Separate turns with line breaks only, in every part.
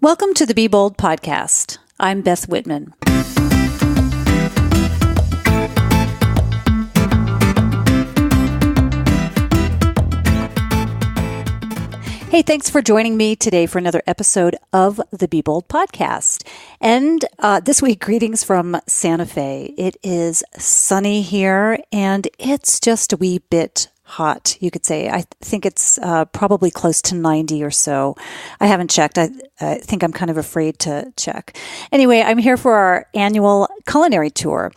Welcome to the Be Bold podcast. I'm Beth Whitman. Hey, thanks for joining me today for another episode of the Be Bold podcast. And this week, greetings from Santa Fe. It is sunny here, and it's just a wee bit hot, you could say. I think it's probably close to 90 or so. I haven't checked. I think I'm kind of afraid to check. Anyway, I'm here for our annual culinary tour,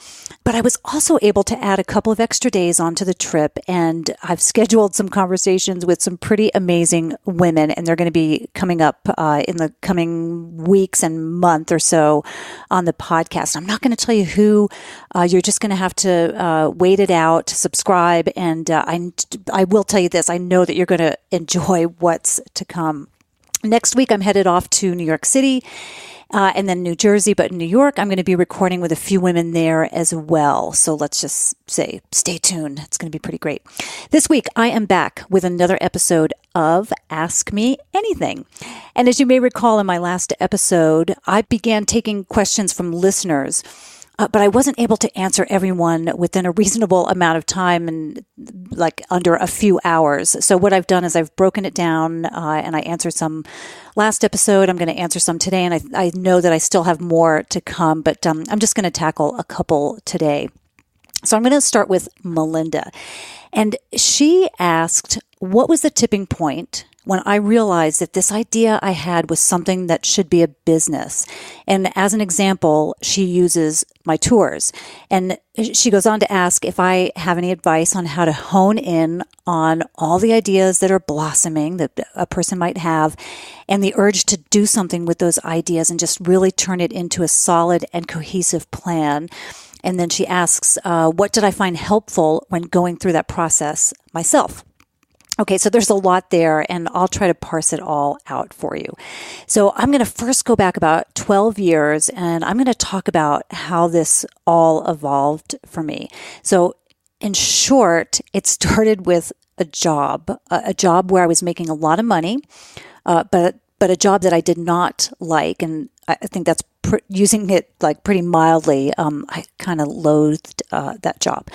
but I was also able to add a couple of extra days onto the trip, and I've scheduled some conversations with some pretty amazing women, and they're going to be coming up in the coming weeks and month or so on the podcast. I'm not going to tell you who. You're just going to have to wait it out, subscribe, and I will tell you this. I know that you're going to enjoy what's to come. Next week, I'm headed off to New York City and then New Jersey. But in New York, I'm going to be recording with a few women there as well. So let's just say stay tuned. It's going to be pretty great. This week, I am back with another episode of Ask Me Anything. And as you may recall in my last episode, I began taking questions from listeners. But I wasn't able to answer everyone within a reasonable amount of time and like under a few hours. So what I've done is I've broken it down and I answered some last episode. I'm going to answer some today. And I know that I still have more to come, but I'm just going to tackle a couple today. So I'm going to start with Melinda. And she asked, what was the tipping point when I realized that this idea I had was something that should be a business? And as an example, she uses my tours. And she goes on to ask if I have any advice on how to hone in on all the ideas that are blossoming that a person might have and the urge to do something with those ideas and just really turn it into a solid and cohesive plan. And then she asks, what did I find helpful when going through that process myself? Okay, so there's a lot there, and I'll try to parse it all out for you. So I'm going to first go back about 12 years, and I'm going to talk about how this all evolved for me. So in short, it started with a job where I was making a lot of money, but a job that I did not like, and I think that's using it like pretty mildly. I kind of loathed that job.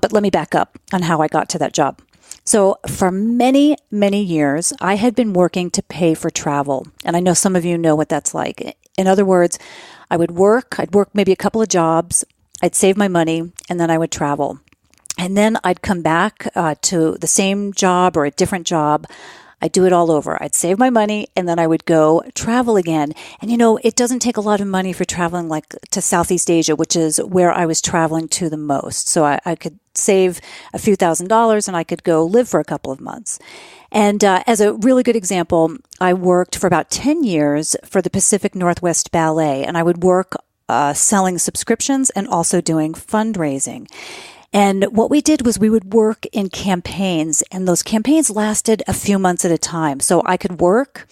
But let me back up on how I got to that job. So for many, many years, I had been working to pay for travel. And I know some of you know what that's like. In other words, I'd work maybe a couple of jobs, I'd save my money, and then I would travel. And then I'd come back to the same job or a different job. I'd do it all over. I'd save my money and then I would go travel again. And it doesn't take a lot of money for traveling like to Southeast Asia, which is where I was traveling to the most. So I could save a few $1,000s and I could go live for a couple of months. And as a really good example, I worked for about 10 years for the Pacific Northwest Ballet, and I would work selling subscriptions and also doing fundraising. And what we did was we would work in campaigns, and those campaigns lasted a few months at a time. So I could work,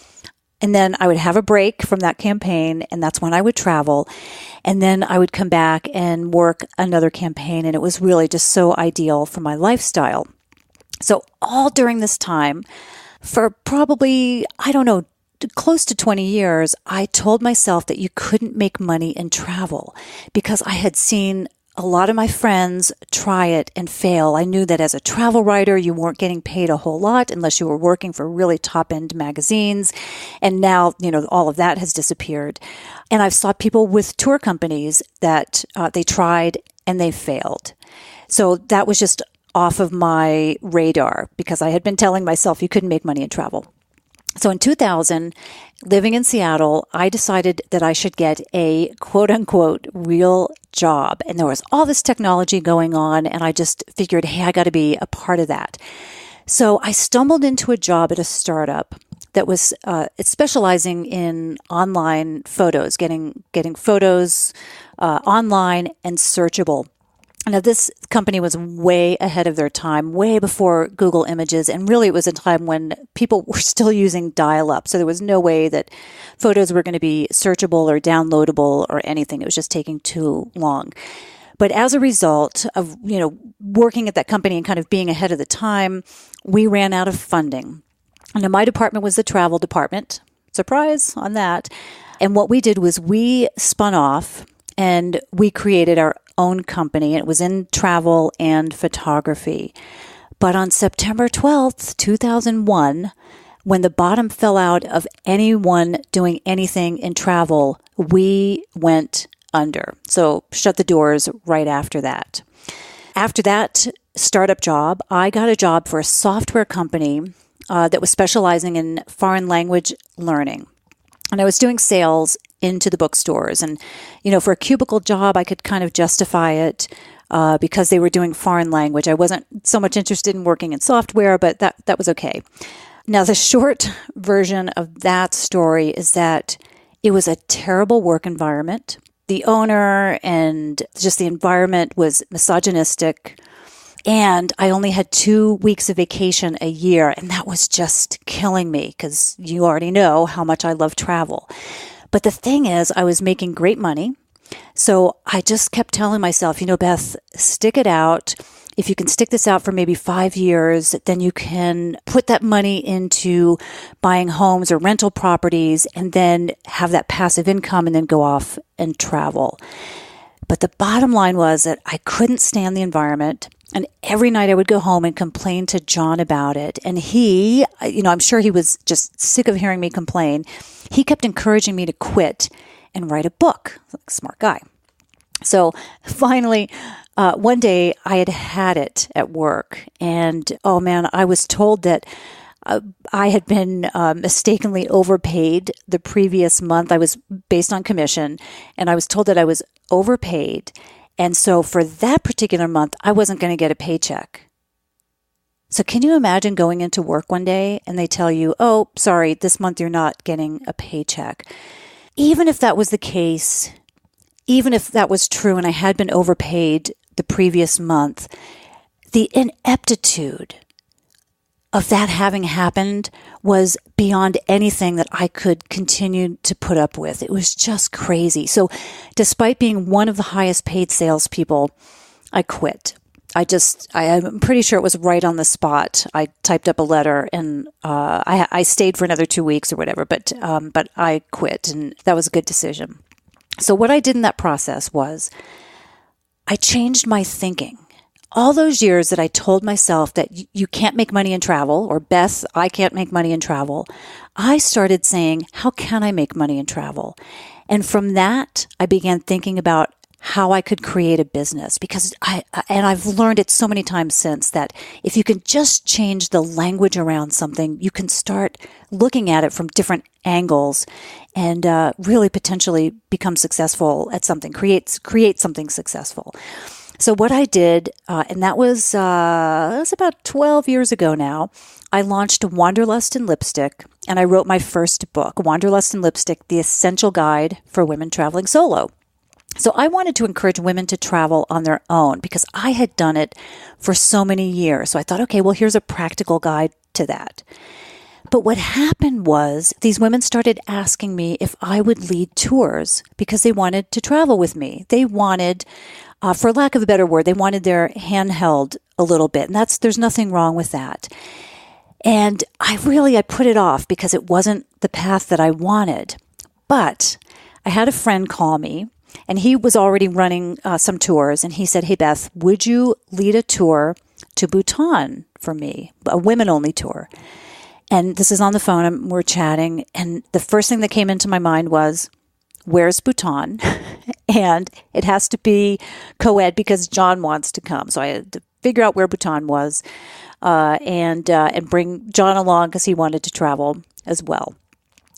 and then I would have a break from that campaign, and that's when I would travel. And then I would come back and work another campaign, and it was really just so ideal for my lifestyle. So all during this time, for probably, close to 20 years, I told myself that you couldn't make money in travel because I had seen a lot of my friends try it and fail. I knew that as a travel writer, you weren't getting paid a whole lot unless you were working for really top-end magazines. And now, all of that has disappeared. And I've saw people with tour companies that they tried and they failed. So that was just off of my radar because I had been telling myself you couldn't make money in travel. So in 2000, living in Seattle, I decided that I should get a quote-unquote real job. And there was all this technology going on, and I just figured, hey, I got to be a part of that. So I stumbled into a job at a startup that was it's specializing in online photos, getting photos online and searchable. Now, this company was way ahead of their time, way before Google Images, and really it was a time when people were still using dial-up, so there was no way that photos were going to be searchable or downloadable or anything. It was just taking too long. But as a result of, working at that company and kind of being ahead of the time, we ran out of funding. And my department was the travel department. Surprise on that. And what we did was we spun off and we created our own company. It was in travel and photography. But on September 12th, 2001, when the bottom fell out of anyone doing anything in travel, we went under. So shut the doors right after that. After that startup job, I got a job for a software company that was specializing in foreign language learning. And I was doing sales into the bookstores. And, for a cubicle job, I could kind of justify it because they were doing foreign language. I wasn't so much interested in working in software, but that was okay. Now, the short version of that story is that it was a terrible work environment. The owner and just the environment was misogynistic. And I only had 2 weeks of vacation a year, and that was just killing me because you already know how much I love travel. But the thing is, I was making great money. So I just kept telling myself, Beth, stick it out. If you can stick this out for maybe 5 years, then you can put that money into buying homes or rental properties and then have that passive income and then go off and travel. But the bottom line was that I couldn't stand the environment. And every night I would go home and complain to John about it. And he, I'm sure he was just sick of hearing me complain. He kept encouraging me to quit and write a book. Like a smart guy. So finally, one day I had it at work. And oh man, I was told that I had been mistakenly overpaid the previous month. I was based on commission. And I was told that I was overpaid. And so for that particular month, I wasn't going to get a paycheck. So can you imagine going into work one day and they tell you, oh, sorry, this month you're not getting a paycheck. Even if that was the case, even if that was true and I had been overpaid the previous month, the ineptitude of that having happened was beyond anything that I could continue to put up with. It was just crazy. So despite being one of the highest paid salespeople, I quit. I'm pretty sure it was right on the spot. I typed up a letter and I stayed for another 2 weeks or whatever, but I quit, and that was a good decision. So what I did in that process was I changed my thinking. All those years that I told myself that you can't make money in travel, or Beth, I can't make money in travel, I started saying, how can I make money in travel? And from that, I began thinking about how I could create a business, because I've learned it so many times since that if you can just change the language around something, you can start looking at it from different angles and really potentially become successful at something, create something successful. So what I did, and that was about 12 years ago now, I launched Wanderlust and Lipstick, and I wrote my first book, Wanderlust and Lipstick, The Essential Guide for Women Traveling Solo. So I wanted to encourage women to travel on their own because I had done it for so many years. So I thought, okay, well, here's a practical guide to that. But what happened was these women started asking me if I would lead tours because they wanted to travel with me. They wanted, for lack of a better word, they wanted their hand held a little bit. And there's nothing wrong with that. And I put it off because it wasn't the path that I wanted. But I had a friend call me, and he was already running some tours. And he said, hey, Beth, would you lead a tour to Bhutan for me, a women-only tour? And this is on the phone, and we're chatting. And the first thing that came into my mind was, where's Bhutan? And it has to be co-ed because John wants to come. So I had to figure out where Bhutan was and bring John along because he wanted to travel as well.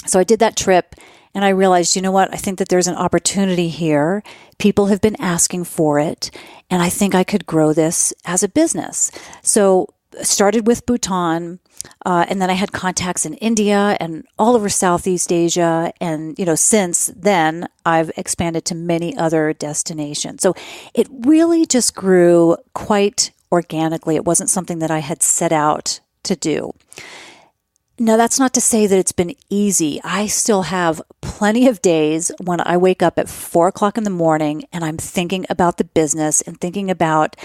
So I did that trip, and I realized, you know what? I think that there's an opportunity here. People have been asking for it, and I think I could grow this as a business. So started with Bhutan, and then I had contacts in India and all over Southeast Asia. And, since then, I've expanded to many other destinations. So it really just grew quite organically. It wasn't something that I had set out to do. Now, that's not to say that it's been easy. I still have plenty of days when I wake up at 4 o'clock in the morning and I'm thinking about the business and thinking about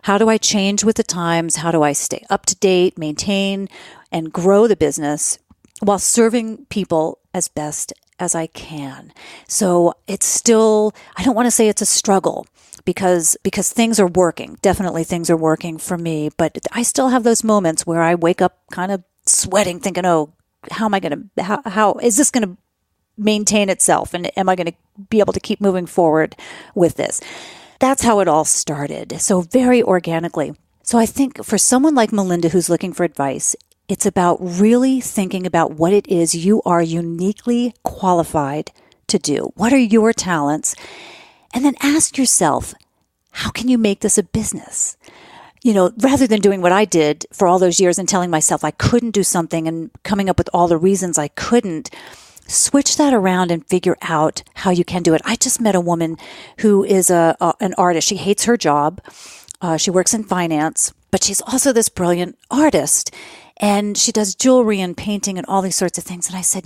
how do I change with the times? How do I stay up to date, maintain, and grow the business while serving people as best as I can. So it's still, I don't want to say it's a struggle because things are working. Definitely things are working for me, but I still have those moments where I wake up kind of sweating thinking, oh, how am I going to, how is this going to maintain itself? And am I going to be able to keep moving forward with this? That's how it all started. So very organically. So I think for someone like Melinda who's looking for advice, it's about really thinking about what it is you are uniquely qualified to do. What are your talents? And then ask yourself, how can you make this a business? Rather than doing what I did for all those years and telling myself I couldn't do something and coming up with all the reasons I couldn't, switch that around and figure out how you can do it. I just met a woman who is an artist. She hates her job. She works in finance, but she's also this brilliant artist. And she does jewelry and painting and all these sorts of things. And I said,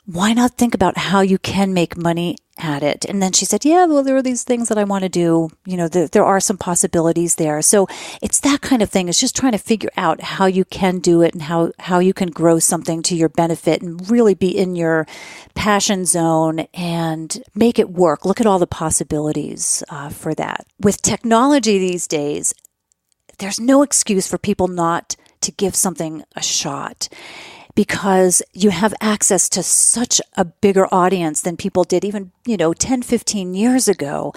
why not think about how you can make money at it? And then she said, yeah, well, there are these things that I want to do. There are some possibilities there. So it's that kind of thing. It's just trying to figure out how you can do it and how you can grow something to your benefit and really be in your passion zone and make it work. Look at all the possibilities for that. With technology these days, there's no excuse for people not to give something a shot, because you have access to such a bigger audience than people did even, 10, 15 years ago.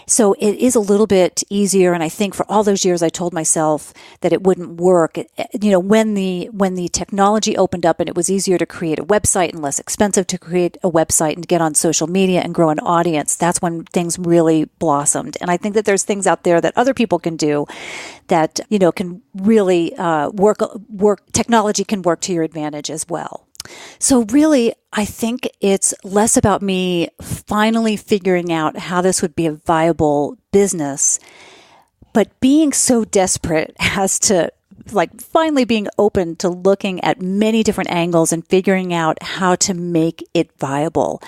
So it is a little bit easier. And I think for all those years, I told myself that it wouldn't work. When the technology opened up and it was easier to create a website and less expensive to create a website and get on social media and grow an audience, that's when things really blossomed. And I think that there's things out there that other people can do that, can really work. Technology can work to your advantage as well. So really, I think it's less about me finally figuring out how this would be a viable business, but being so desperate as to finally being open to looking at many different angles and figuring out how to make it viable.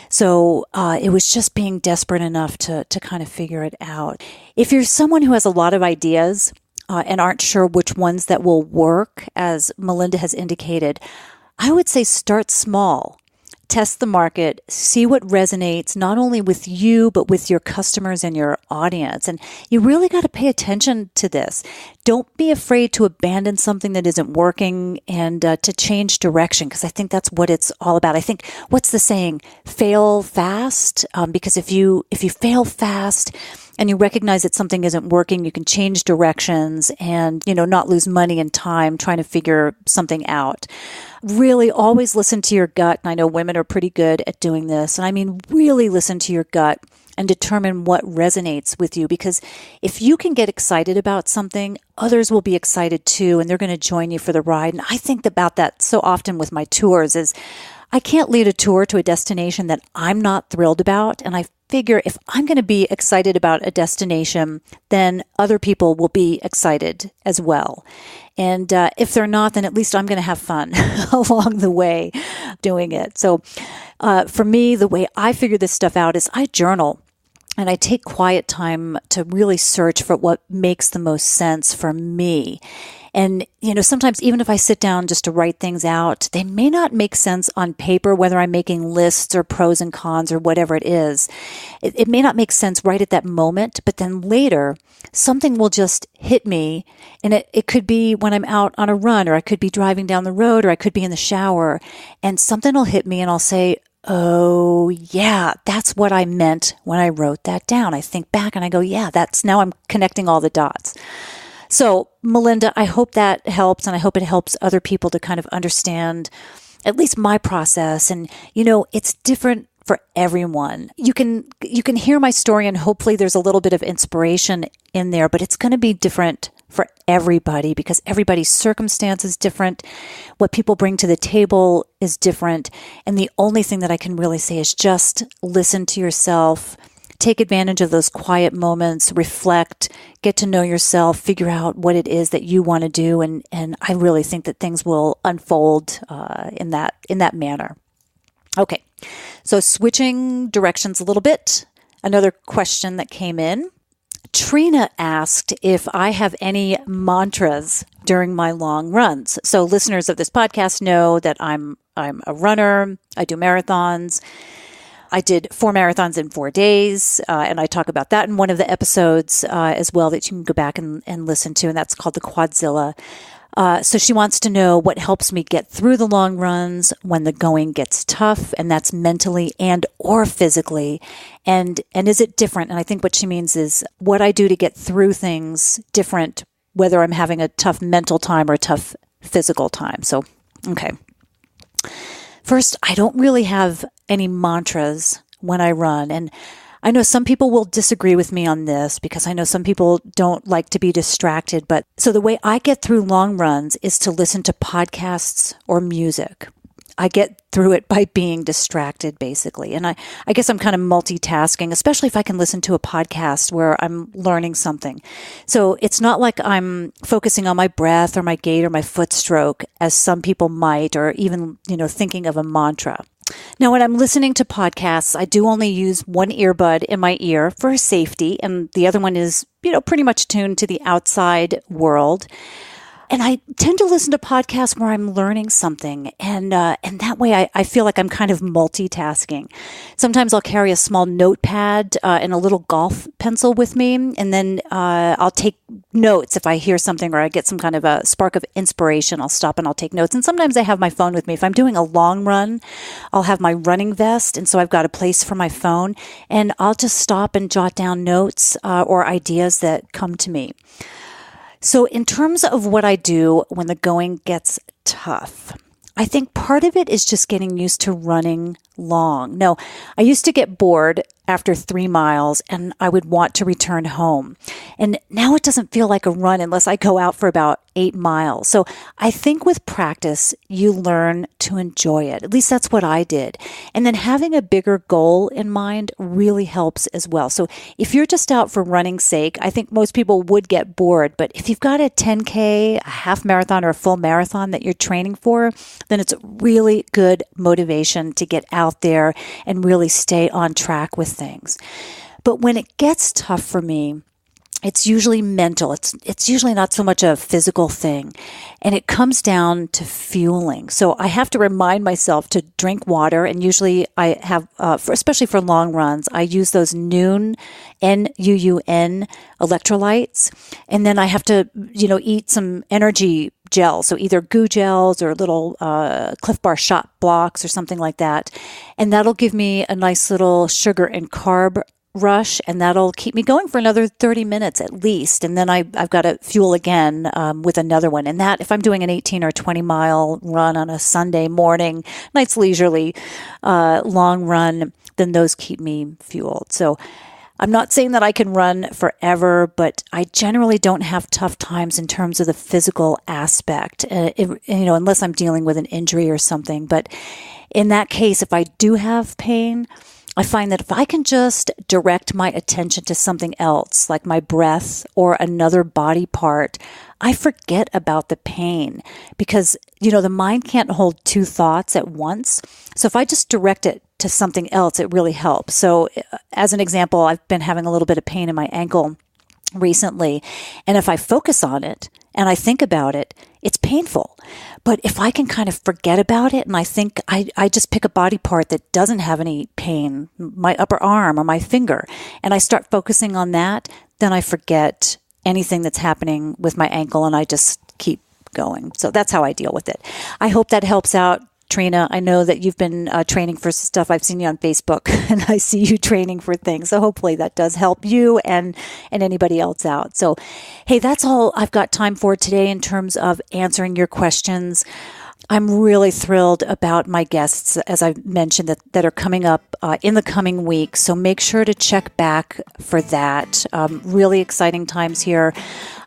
So it was just being desperate enough to kind of figure it out. If you're someone who has a lot of ideas and aren't sure which ones that will work, as Melinda has indicated, I would say start small. Test the market, see what resonates not only with you, but with your customers and your audience. And you really got to pay attention to this. Don't be afraid to abandon something that isn't working and to change direction, because I think that's what it's all about. I think, what's the saying? Fail fast. Because if you fail fast and you recognize that something isn't working, you can change directions and, not lose money and time trying to figure something out. Really always listen to your gut. And I know women are pretty good at doing this. And I mean, really listen to your gut and determine what resonates with you. Because if you can get excited about something, others will be excited too, and they're going to join you for the ride. And I think about that so often with my tours is I can't lead a tour to a destination that I'm not thrilled about. And I figure if I'm going to be excited about a destination, then other people will be excited as well. And if they're not, then at least I'm going to have fun along the way doing it. So for me, the way I figure this stuff out is I journal. And I take quiet time to really search for what makes the most sense for me. And, sometimes even if I sit down just to write things out, they may not make sense on paper, whether I'm making lists or pros and cons or whatever it is. It may not make sense right at that moment, but then later something will just hit me. And it could be when I'm out on a run, or I could be driving down the road, or I could be in the shower, and something will hit me and I'll say, oh, yeah, that's what I meant when I wrote that down. I think back and I go, yeah, now I'm connecting all the dots. So, Melinda, I hope that helps, and I hope it helps other people to kind of understand at least my process. And, it's different for everyone. You can hear my story, and hopefully there's a little bit of inspiration in there, but it's going to be different for everybody because everybody's circumstance is different. What people bring to the table is different. And the only thing that I can really say is just listen to yourself. Take advantage of those quiet moments, reflect, get to know yourself, figure out what it is that you want to do. And I really think that things will unfold in that manner. Okay, so switching directions a little bit. Another question that came in. Trina asked if I have any mantras during my long runs. So listeners of this podcast know that I'm a runner. I do marathons. I did 4 marathons in 4 days, and I talk about that in one of the episodes as well that you can go back and listen to, and that's called the Quadzilla. So she wants to know what helps me get through the long runs when the going gets tough, and that's mentally and or physically. And is it different? And I think what she means is what I do to get through things different, whether I'm having a tough mental time or a tough physical time. So, okay. First, I don't really have any mantras when I run. And I know some people will disagree with me on this because I know some people don't like to be distracted. But so the way I get through long runs is to listen to podcasts or music. I get through it by being distracted, basically. And I guess I'm kind of multitasking, especially if I can listen to a podcast where I'm learning something. So it's not like I'm focusing on my breath or my gait or my foot stroke, as some people might, or even, thinking of a mantra. Now, when I'm listening to podcasts, I do only use one earbud in my ear for safety, and the other one is, pretty much tuned to the outside world. And I tend to listen to podcasts where I'm learning something. And that way I feel like I'm kind of multitasking. Sometimes I'll carry a small notepad and a little golf pencil with me. And then I'll take notes if I hear something or I get some kind of a spark of inspiration. I'll stop and I'll take notes. And sometimes I have my phone with me. If I'm doing a long run, I'll have my running vest. And so I've got a place for my phone. And I'll just stop and jot down notes or ideas that come to me. So in terms of what I do when the going gets tough, I think part of it is just getting used to running long. No, I used to get bored after 3 miles and I would want to return home. And now it doesn't feel like a run unless I go out for about 8 miles. So I think with practice, you learn to enjoy it. At least that's what I did. And then having a bigger goal in mind really helps as well. So if you're just out for running's sake, I think most people would get bored. But if you've got a 10K, a half marathon, or a full marathon that you're training for, then it's really good motivation to get out there and really stay on track with things. But when it gets tough for me, it's usually mental. It's usually not so much a physical thing. And it comes down to fueling. So I have to remind myself to drink water. And usually I have, especially for long runs, I use those Nuun, N-U-U-N electrolytes. And then I have to, eat some energy gels. So either goo gels or little Cliff Bar shot blocks or something like that. And that'll give me a nice little sugar and carb rush, and that'll keep me going for another 30 minutes at least. And then I've got to fuel again with another one. And that, if I'm doing an 18 or 20 mile run on a Sunday morning, nice leisurely long run, then those keep me fueled. So I'm not saying that I can run forever, but I generally don't have tough times in terms of the physical aspect, unless I'm dealing with an injury or something. But in that case, if I do have pain, I find that if I can just direct my attention to something else, like my breath or another body part, I forget about the pain because, the mind can't hold 2 thoughts at once. So if I just direct it to something else, it really helps. So as an example, I've been having a little bit of pain in my ankle recently. And if I focus on it and I think about it, it's painful. But if I can kind of forget about it and I think I just pick a body part that doesn't have any pain, my upper arm or my finger, and I start focusing on that, then I forget anything that's happening with my ankle and I just keep going. So that's how I deal with it. I hope that helps out. Trina, I know that you've been training for stuff. I've seen you on Facebook and I see you training for things. So hopefully that does help you and anybody else out. So, hey, that's all I've got time for today in terms of answering your questions. I'm really thrilled about my guests, as I mentioned, that are coming up in the coming weeks. So make sure to check back for that. Really exciting times here.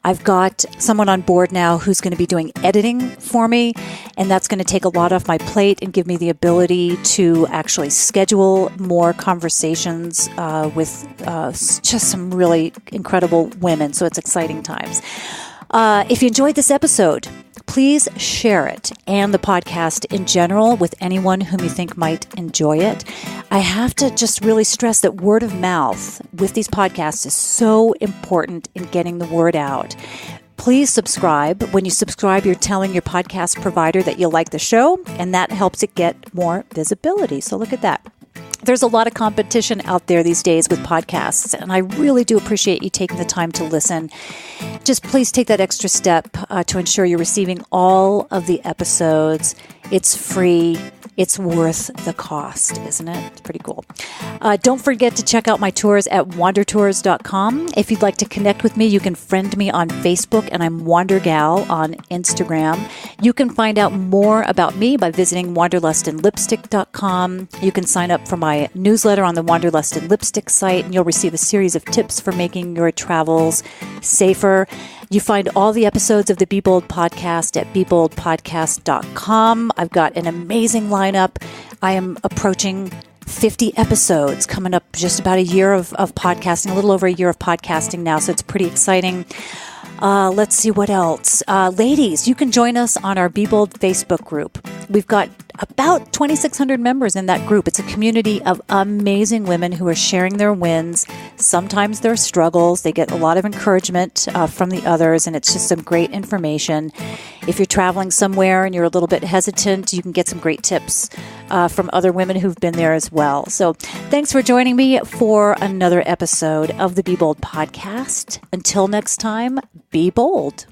I've got someone on board now who's going to be doing editing for me, and that's going to take a lot off my plate and give me the ability to actually schedule more conversations with just some really incredible women. So it's exciting times. If you enjoyed this episode, Please share it and the podcast in general with anyone whom you think might enjoy it. I have to just really stress that word of mouth with these podcasts is so important in getting the word out. Please subscribe. When you subscribe, you're telling your podcast provider that you like the show, and that helps it get more visibility. So look at that. There's a lot of competition out there these days with podcasts, and I really do appreciate you taking the time to listen. Just please take that extra step to ensure you're receiving all of the episodes. It's free. It's worth the cost, isn't it? It's pretty cool. Don't forget to check out my tours at wandertours.com. If you'd like to connect with me, you can friend me on Facebook, and I'm WanderGal on Instagram. You can find out more about me by visiting wanderlustandlipstick.com. You can sign up for my newsletter on the Wanderlust and Lipstick site, and you'll receive a series of tips for making your travels safer. You find all the episodes of the Be Bold podcast at beboldpodcast.com. I've got an amazing lineup. I am approaching 50 episodes, coming up just about a year of podcasting, a little over a year of podcasting now, so it's pretty exciting. Let's see what else. Ladies, you can join us on our Be Bold Facebook group. We've got about 2,600 members in that group. It's a community of amazing women who are sharing their wins, sometimes their struggles. They get a lot of encouragement from the others, and it's just some great information. If you're traveling somewhere and you're a little bit hesitant, you can get some great tips from other women who've been there as well. So thanks for joining me for another episode of the Be Bold podcast. Until next time, be bold.